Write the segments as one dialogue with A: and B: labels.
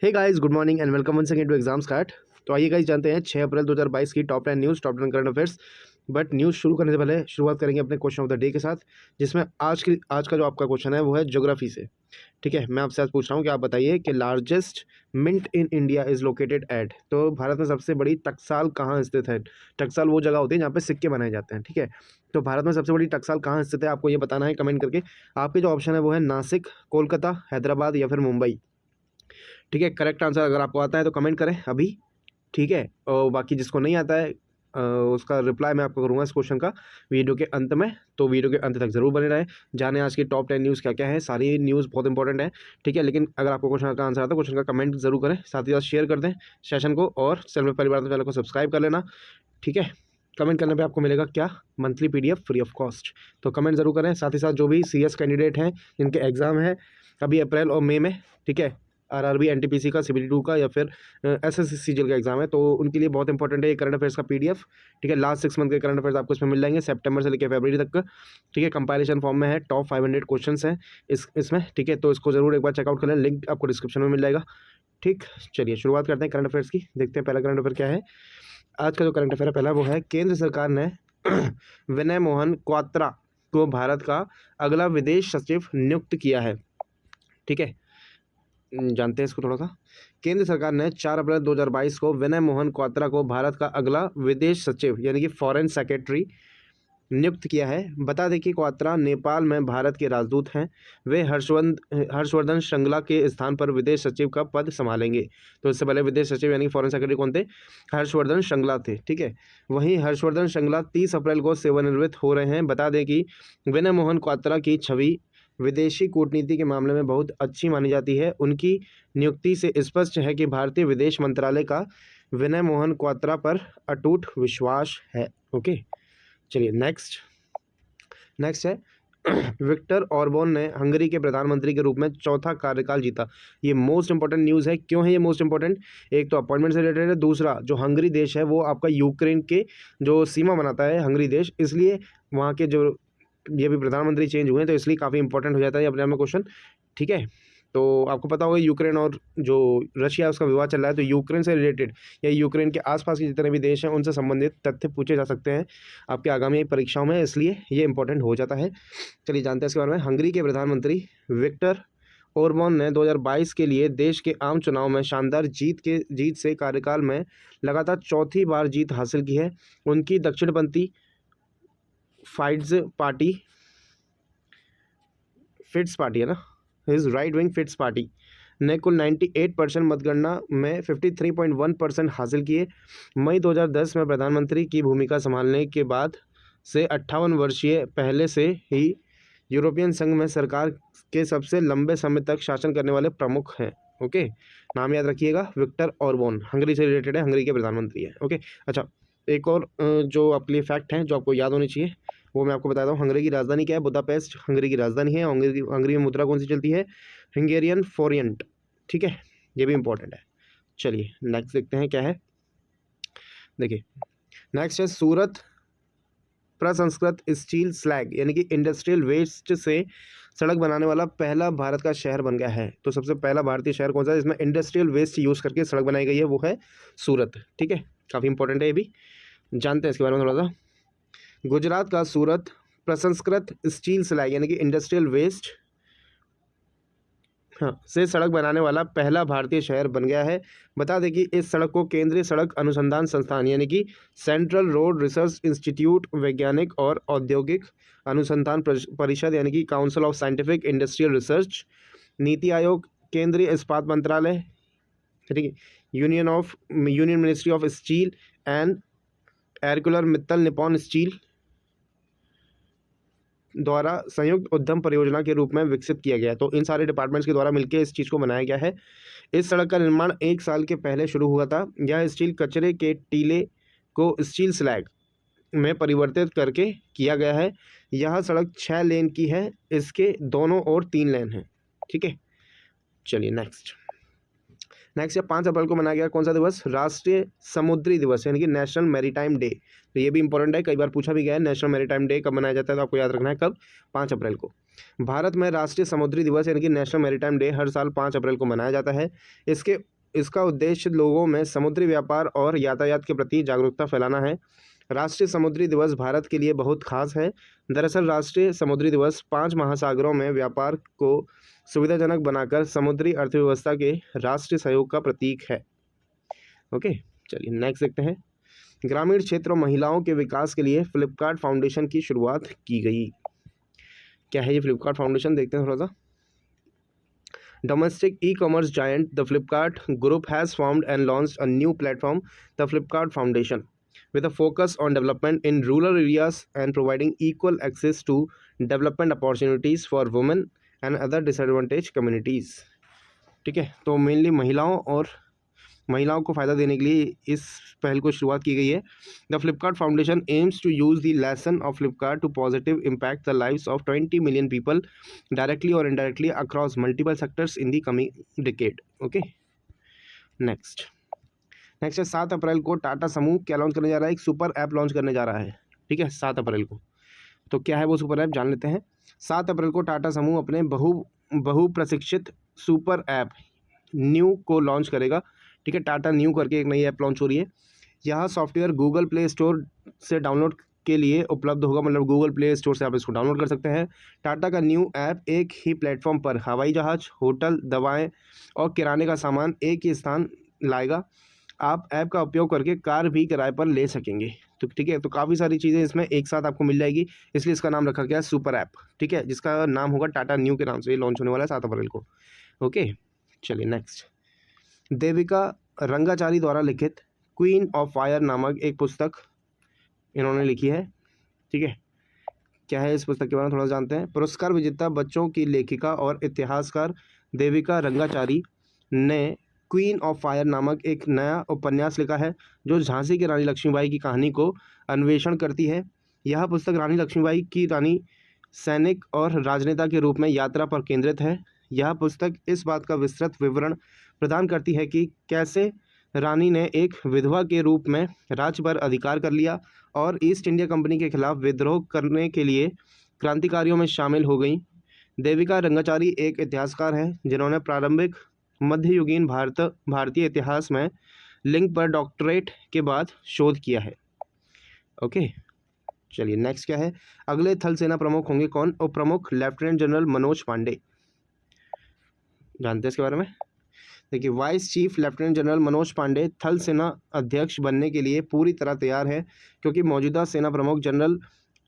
A: Hey guys, good morning and welcome once again to exam start. तो आइए guys जानते हैं 6 अप्रैल 2022 की top 10 news, top 10 current affairs. But news शुरू करने से पहले शुरुआत करेंगे अपने क्वेश्चन ऑफ द डे के साथ, जिसमें आज का जो आपका क्वेश्चन है वो है ज्योग्राफी से। ठीक है, मैं आपसे आज पूछ रहा हूँ कि आप बताइए कि largest mint in India is located at. तो भारत में सबसे बड़ी टकसाल कहाँ स्थित है? टकसाल वो जगह होती है जहाँ पे सिक्के बनाए जाते हैं। ठीक है, तो भारत में सबसे बड़ी टकसाल कहाँ स्थित है, आपको ये बताना है कमेंट करके। आपके जो ऑप्शन है वो है नासिक, कोलकाता, हैदराबाद या फिर मुंबई। ठीक है, करेक्ट आंसर अगर आपको आता है तो कमेंट करें अभी। ठीक है, और बाकी जिसको नहीं आता है उसका रिप्लाई मैं आपको करूंगा इस क्वेश्चन का वीडियो के अंत में। तो वीडियो के अंत तक जरूर बने रहे, जाने आज की टॉप 10 न्यूज़ क्या क्या है। सारी न्यूज़ बहुत इंपॉर्टेंट है। ठीक है, लेकिन अगर आपको क्वेश्चन का आंसर आता है, क्वेश्चन का कमेंट जरूर करें, साथ ही साथ शेयर कर दें सेशन को, और चैनल में परिवार चैनल को सब्सक्राइब कर लेना। ठीक है, कमेंट करने पे आपको मिलेगा क्या? Monthly PDF free of cost. तो कमेंट जरूर करें। साथ ही साथ जो भी सीएस कैंडिडेट हैं जिनके एग्जाम है अभी अप्रैल और मई में, ठीक है, आरआरबी, एनटीपीसी का, सीबीटी 2 का या फिर एसएससी सीजीएल का एग्जाम है, तो उनके लिए बहुत इंपॉर्टेंट है ये करंट अफेयर्स का पीडीएफ। ठीक है, लास्ट 6 मंथ के करंट अफेयर्स आपको इसमें मिल जाएंगे, सितंबर से लेकर फरवरी तक का। ठीक है, कंपाइलेशन फॉर्म में है, टॉप 500 क्वेश्चन हैं इसमें। ठीक है, तो इसको जरूर एक बार चेकआउट कर लें, लिंक आपको डिस्क्रिप्शन में मिल जाएगा। ठीक, चलिए शुरुआत करते हैं करंट अफेयर्स की। देखते हैं पहला करंट अफेयर क्या है। आज का जो करंट अफेयर है पहला वो है, केंद्र सरकार ने विनय मोहन क्वात्रा को भारत का अगला विदेश सचिव नियुक्त किया है। ठीक है, जानते हैं इसको थोड़ा सा। केंद्र सरकार ने 4 अप्रैल 2022 को विनय मोहन क्वात्रा को भारत का अगला विदेश सचिव यानी कि फॉरेन सेक्रेटरी नियुक्त किया है। बता दें कि क्वात्रा नेपाल में भारत के राजदूत हैं। वे हर्षवर्धन श्रृंगला के स्थान पर विदेश सचिव का पद संभालेंगे। तो इससे पहले विदेश सचिव यानी फॉरेन सेक्रेटरी कौन थे? हर्षवर्धन श्रृंगला थे। ठीक है, वहीं हर्षवर्धन श्रृंगला 30 अप्रैल को सेवानिवृत्त हो रहे हैं। बता दें कि विनय मोहन क्वात्रा की छवि विदेशी कूटनीति के मामले में बहुत अच्छी मानी जाती है। उनकी नियुक्ति से स्पष्ट है कि भारतीय विदेश मंत्रालय का विनय मोहन क्वात्रा पर अटूट विश्वास है। ओके, चलिए नेक्स्ट है विक्टर ऑर्बन ने हंगरी के प्रधानमंत्री के रूप में चौथा कार्यकाल जीता। ये मोस्ट इंपॉर्टेंट न्यूज़ है। क्यों है ये मोस्ट इंपॉर्टेंट? एक तो अपॉइंटमेंट से रिलेटेड है, दूसरा जो हंगरी देश है वो आपका यूक्रेन के जो सीमा बनाता है हंगरी देश, इसलिए वहाँ के जो ये भी प्रधानमंत्री चेंज हुए हैं, तो इसलिए काफ़ी इंपॉर्टेंट हो जाता है अपने आप में क्वेश्चन। ठीक है, तो आपको पता होगा यूक्रेन और जो रशिया उसका विवाद चल रहा है, तो यूक्रेन से रिलेटेड या यूक्रेन के आसपास के जितने भी देश हैं उनसे संबंधित तथ्य पूछे जा सकते हैं आपके आगामी परीक्षाओं में, इसलिए ये इंपॉर्टेंट हो जाता है। चलिए जानते हैं इसके बारे में। हंगरी के प्रधानमंत्री विक्टर ओरबान ने 2022 के लिए देश के आम चुनाव में शानदार जीत से कार्यकाल में लगातार चौथी बार जीत हासिल की है। उनकी दक्षिणपंथी फाइट्स पार्टी है ना, his right wing fits party ने कुल 98% मतगणना में 53.1% हासिल किए। मई 2010 में प्रधानमंत्री की भूमिका संभालने के बाद से 58 वर्षीय पहले से ही यूरोपियन संघ में सरकार के सबसे लंबे समय तक शासन करने वाले प्रमुख हैं। ओके, नाम याद रखिएगा, विक्टर ऑर्बन, हंगरी से रिलेटेड है, हंगरी के प्रधानमंत्री है। ओके, अच्छा, एक और जो आपके लिए फैक्ट हैं जो आपको याद होनी चाहिए वो मैं आपको बताता हूँ। हंगरी की राजधानी क्या है? बुदापेस्ट हंगरी की राजधानी है। हंगरी में मुद्रा कौन सी चलती है? हंगेरियन फोरिएंट। ठीक है, ये भी इंपॉर्टेंट है। चलिए नेक्स्ट देखते हैं क्या है। देखिए नेक्स्ट है, सूरत प्रसंस्कृत स्टील स्लैग यानी कि इंडस्ट्रियल वेस्ट से सड़क बनाने वाला पहला भारत का शहर बन गया है। तो सबसे पहला भारतीय शहर कौन सा है जिसमें इंडस्ट्रियल वेस्ट यूज़ करके सड़क बनाई गई है? वो है सूरत। ठीक है, काफ़ी इंपॉर्टेंट है ये भी, जानते हैं इसके बारे में थोड़ा सा। गुजरात का सूरत प्रसंस्कृत स्टील स्लैग यानी कि इंडस्ट्रियल वेस्ट से सड़क बनाने वाला पहला भारतीय शहर बन गया है। बता दें कि इस सड़क को केंद्रीय सड़क अनुसंधान संस्थान यानी कि सेंट्रल रोड रिसर्च इंस्टीट्यूट, वैज्ञानिक और औद्योगिक अनुसंधान परिषद यानी कि council of scientific industrial research, NITI Aayog, केंद्रीय इस्पात मंत्रालय, ठीक है, union ministry of steel and Arcelor Mittal Nippon steel द्वारा संयुक्त उद्यम परियोजना के रूप में विकसित किया गया। तो इन सारे डिपार्टमेंट्स के द्वारा मिलकर इस चीज़ को बनाया गया है। इस सड़क का निर्माण 1 साल के पहले शुरू हुआ था। यह स्टील कचरे के टीले को स्टील स्लैग में परिवर्तित करके किया गया है। यह सड़क 6 लेन की है, इसके दोनों ओर 3 लेन हैं। ठीक है, चलिए नेक्स्ट है 5 अप्रैल को मनाया गया कौन सा दिवस? राष्ट्रीय समुद्री दिवस यानी कि नेशनल मैरीटाइम डे। तो ये भी इंपॉर्टेंट है, कई बार पूछा भी गया है नेशनल मैरीटाइम डे कब मनाया जाता है, तो आपको याद रखना है कब? 5 अप्रैल को। भारत में राष्ट्रीय समुद्री दिवस यानी कि नेशनल मैरीटाइम डे हर साल 5 अप्रैल को मनाया जाता है। इसका उद्देश्य लोगों में समुद्री व्यापार और यातायात के प्रति जागरूकता फैलाना है। राष्ट्रीय समुद्री दिवस भारत के लिए बहुत खास है। दरअसल राष्ट्रीय समुद्री दिवस 5 महासागरों में व्यापार को सुविधाजनक बनाकर समुद्री अर्थव्यवस्था के राष्ट्रीय सहयोग का प्रतीक है। ओके, चलिए नेक्स्ट देखते हैं। ग्रामीण क्षेत्रों महिलाओं के विकास के लिए फ्लिपकार्ट फाउंडेशन की शुरुआत की गई। क्या है ये फ्लिपकार्ट फाउंडेशन, देखते हैं थोड़ा सा। Domestic e-commerce giant the Flipkart Group has formed and launched a new platform, the Flipkart Foundation, with a focus on development in rural areas and providing equal access to development opportunities for women and other disadvantaged communities। ठीक है, तो mainly महिलाओं को फ़ायदा देने के लिए इस पहल को शुरुआत की गई है। The Flipkart foundation aims to use the lesson of Flipkart to positive impact the lives of 20 million people directly और indirectly across multiple sectors in the coming decade. Okay, next है 7 अप्रैल को टाटा समूह क्या लॉन्च करने जा रहा है? एक सुपर ऐप लॉन्च करने जा रहा है। ठीक है, 7 अप्रैल को। तो क्या है वो सुपर ऐप, जान लेते हैं। 7 अप्रैल को टाटा समूह अपने बहु प्रशिक्षित सुपर ऐप न्यू को लॉन्च करेगा। ठीक है, टाटा न्यू करके एक नई ऐप लॉन्च हो रही है। यह सॉफ्टवेयर गूगल प्ले स्टोर से डाउनलोड के लिए उपलब्ध होगा, मतलब गूगल प्ले स्टोर से आप इसको डाउनलोड कर सकते हैं। टाटा का न्यू ऐप एक ही प्लेटफॉर्म पर हवाई जहाज़, होटल, दवाएं और किराने का सामान एक ही स्थान लाएगा। आप ऐप का उपयोग करके कार भी किराए पर ले सकेंगे। तो ठीक है, तो काफ़ी सारी चीज़ें इसमें एक साथ आपको मिल जाएगी, इसलिए इसका नाम रखा गया है सुपर ऐप। ठीक है, जिसका नाम होगा टाटा न्यू के नाम से ये लॉन्च होने वाला है 7 अप्रैल को। ओके, चलिए नेक्स्ट। देविका रंगाचारी द्वारा लिखित क्वीन ऑफ फायर नामक एक पुस्तक इन्होंने लिखी है। ठीक है, क्या है इस पुस्तक के बारे में थोड़ा जानते हैं। पुरस्कार विजेता बच्चों की लेखिका और इतिहासकार देविका रंगाचारी ने क्वीन ऑफ फायर नामक एक नया उपन्यास लिखा है जो झांसी की रानी लक्ष्मीबाई की कहानी को अन्वेषण करती है। यह पुस्तक रानी लक्ष्मीबाई की रानी, सैनिक और राजनेता के रूप में यात्रा पर केंद्रित है। यह पुस्तक इस बात का विस्तृत विवरण प्रदान करती है कि कैसे रानी ने एक विधवा के रूप में राज्य पर अधिकार कर लिया और ईस्ट इंडिया कंपनी के खिलाफ विद्रोह करने के लिए क्रांतिकारियों में शामिल हो गई। देविका रंगाचारी एक इतिहासकार हैं जिन्होंने प्रारंभिक मध्ययुगीन भारतीय इतिहास में लिंग पर डॉक्टरेट के बाद शोध किया है। ओके, चलिए नेक्स्ट क्या है। अगले थल सेना प्रमुख होंगे कौन? उप प्रमुख लेफ्टिनेंट जनरल मनोज पांडे। जानते हैं इसके बारे में। देखिए, vice chief lieutenant general Manoj Pande थल सेना अध्यक्ष बनने के लिए पूरी तरह तैयार है, क्योंकि मौजूदा सेना प्रमुख जनरल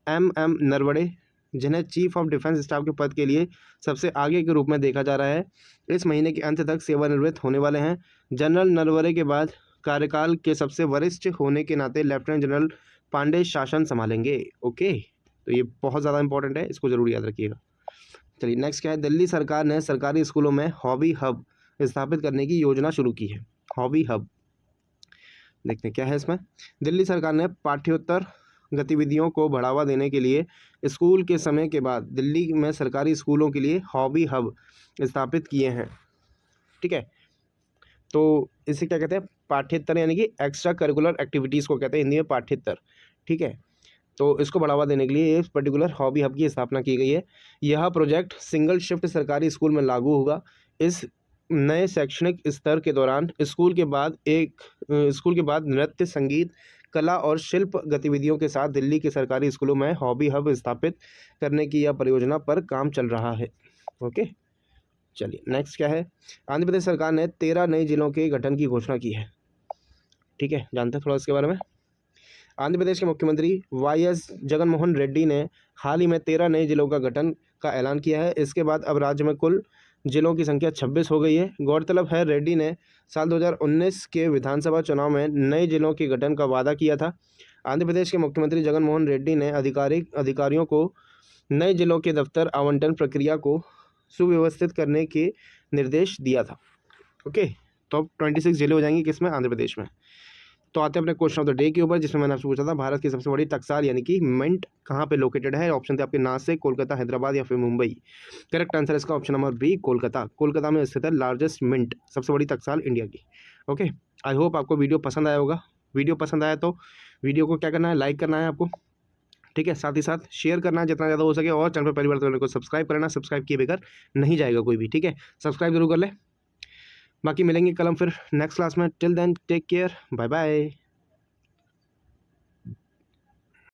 A: एम नरवणे, जिन्हें चीफ ऑफ डिफेंस स्टाफ के पद के लिए सबसे आगे के रूप में देखा जा रहा है, इस महीने के अंत तक सेवानिवृत्त होने वाले हैं। जनरल नरवणे के बाद कार्यकाल के सबसे वरिष्ठ होने के नाते लेफ्टिनेंट जनरल पांडे शासन संभालेंगे। ओके, तो ये बहुत ज़्यादा इंपॉर्टेंट है, इसको जरूर याद रखिएगा। चलिए नेक्स्ट क्या है। दिल्ली सरकार ने सरकारी स्कूलों में हॉबी हब स्थापित करने की योजना शुरू की है। हॉबी हब, देखते हैं क्या है इसमें। दिल्ली सरकार ने पाठ्येतर गतिविधियों को बढ़ावा देने के लिए स्कूल के समय के बाद दिल्ली में सरकारी स्कूलों के लिए हॉबी हब स्थापित किए हैं। ठीक है, तो इसे क्या कहते हैं? पाठ्येतर, यानी कि एक्स्ट्रा करिकुलर एक्टिविटीज़ को कहते हैं हिंदी में पाठ्येतर। ठीक है, तो इसको बढ़ावा देने के लिए एक पर्टिकुलर हॉबी हब की स्थापना की गई है। यह प्रोजेक्ट सिंगल शिफ्ट सरकारी स्कूल में लागू होगा। इस नए शैक्षणिक स्तर के दौरान स्कूल के बाद नृत्य, संगीत, कला और शिल्प गतिविधियों के साथ दिल्ली के सरकारी स्कूलों में हॉबी हब स्थापित करने की यह परियोजना पर काम चल रहा है। ओके, चलिए नेक्स्ट क्या है। आंध्र प्रदेश सरकार ने 13 नए जिलों के गठन की घोषणा की है। ठीक है, जानते हैं थोड़ा इसके बारे में। आंध्र प्रदेश के मुख्यमंत्री वाईएस जगनमोहन रेड्डी ने हाल ही में 13 नए जिलों का गठन का ऐलान किया है। इसके बाद अब राज्य में कुल जिलों की संख्या 26 हो गई है। गौरतलब है, रेड्डी ने साल 2019 के विधानसभा चुनाव में नए जिलों के गठन का वादा किया था। आंध्र प्रदेश के मुख्यमंत्री जगनमोहन रेड्डी ने अधिकारियों को नए जिलों के दफ्तर आवंटन प्रक्रिया को सुव्यवस्थित करने के निर्देश दिया था। ओके, तो अब 26 जिले हो जाएंगे किसमें? आंध्र प्रदेश में। तो आते हैं अपने क्वेश्चन ऑफ द डे के ऊपर, जिसमें मैंने आपसे पूछा था भारत की सबसे बड़ी टकसाल यानी कि मिंट कहाँ पे लोकेटेड है। ऑप्शन थे आपके नासिक, कोलकाता, हैदराबाद या फिर मुंबई। करेक्ट आंसर इसका option number B, Kolkata. Kolkata में स्थित है लार्जेस्ट मिंट, सबसे बड़ी टकसाल इंडिया की। ओके, आई होप आपको वीडियो पसंद आया होगा। वीडियो पसंद आया तो वीडियो को क्या करना है? लाइक करना है आपको। ठीक है। साथ ही साथ शेयर करना जितना ज़्यादा हो सके, और चैनल पर पहली बार तो चैनल को सब्सक्राइब करना, सब्सक्राइब किए बगैर नहीं जाएगा कोई भी, ठीक है। सब्सक्राइब जरूर कर ले। बाकी मिलेंगे कल हम फिर नेक्स्ट क्लास में। Till then take care, bye bye.